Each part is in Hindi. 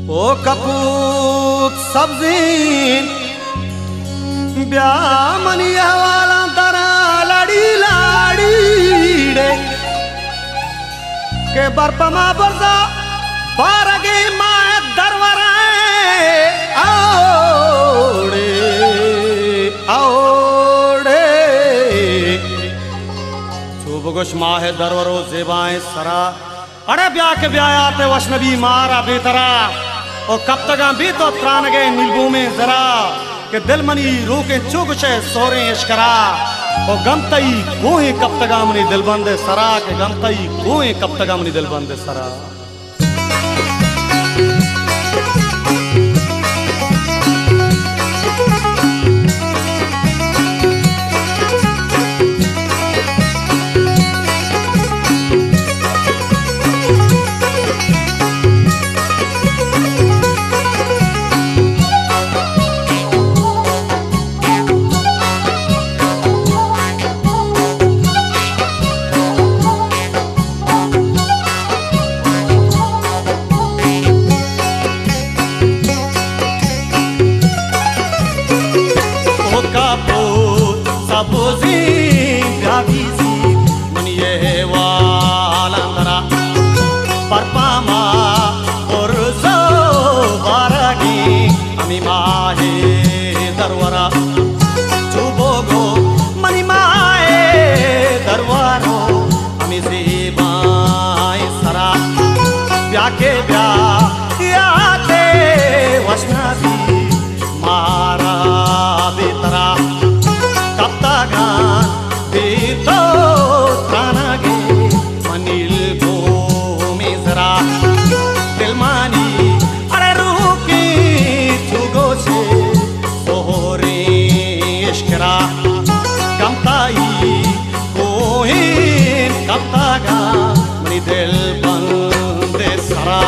ओ कपूत सब्जी ब्यामनिया वाला तरा लड़ी लाड़ी रे के बरपमा बरसा बारगे माए दरवराए आओड़े आओड़े चुबगुश माहे दरवरो जेबाएं सरा अरे ब्याह के ब्याह आते वशनबी मारा बेतरा और कब तक भी तो त्रान गए नीलबू में जरा के दिल मनी रोके चुगशे सोरे इश्करा और गमतई गोहे कब तक मनी दिल बंदे सरा के गमतई गोहे कब तक मनी दिल बंदे सरा के ब्याह याते वशनबी मारा बेतरा कब तक भी तो त्राना गे मनील गो में जरा दिलमानी अरे रूकी चुगो से सोहरे इश्करा कमताई कोई कब तक मनी दिल बंदे सरा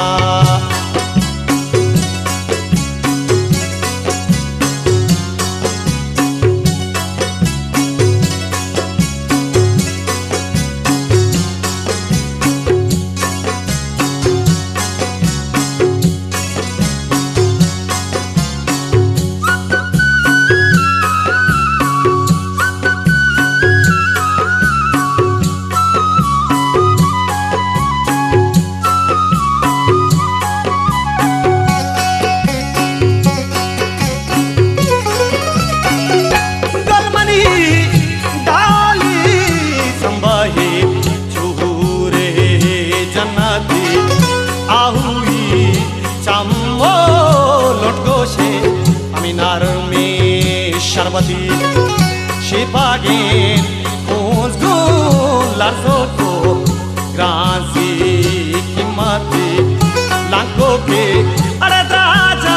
शरबती शिपागे कोस गो लासो को ग्रांसी कीमती लांको के अरे राजा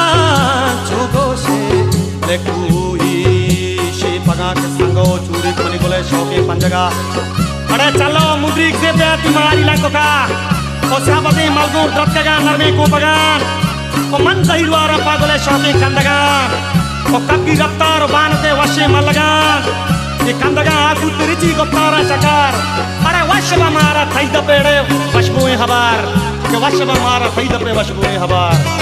चुगो से लेकुई शिपागा के संगो चूरी कोनी बोले शौके पंजगा अरे चलो मुद्रिक से बेटी मारी लांको का ओसाबती मलगो द्रतगा नरमे को बगान को मन सहीवारा पागले शौके कंदगा ओ कब्गी रफ्तार बानते वशे मलगान ये कंदगा आगु तिरिची गप्तारा चकार अरे वशबा मारा थई दपेड़े वशबुए हबार के वशबा मारा थई दपे वशबुए हबार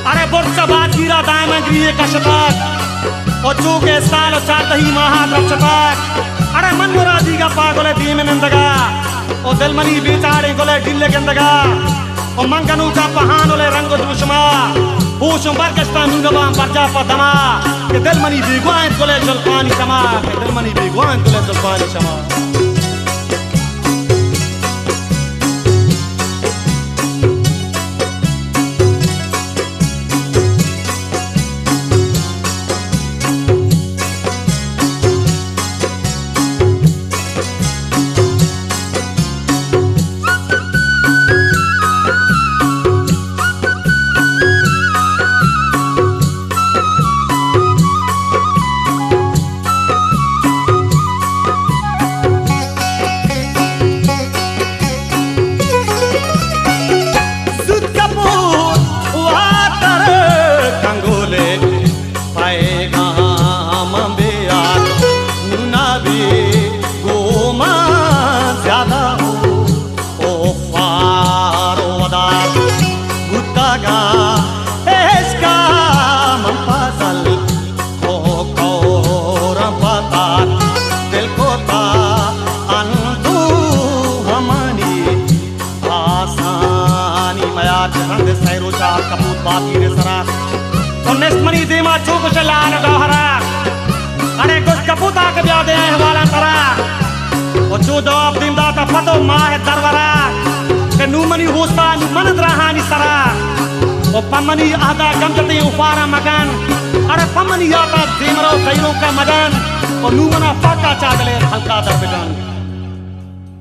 अरे बोर्चा बात गिरा दाएं में गिरी एक शतक o chuke style o chatahi maha drapchatak are manura diga pa gole dimenendaga o delmani bichare gole dille gendaga o manganu ka pahan ole rango dushma pushum barkasta nungaba parja padama ke delmani bigwan gole jalpani sama ke delmani bigwan gole jalpani sama Mani dema chuku chalana dohara are kus kaputa ke byade hwala tara o chu do abdim da ta fato ma he darwara ke nu mani hosta nu manadra hani sara o pamani ada gamjati ufara magan are pamani yata dimro kaino ka madan o nu mana paka chagale halka darbegan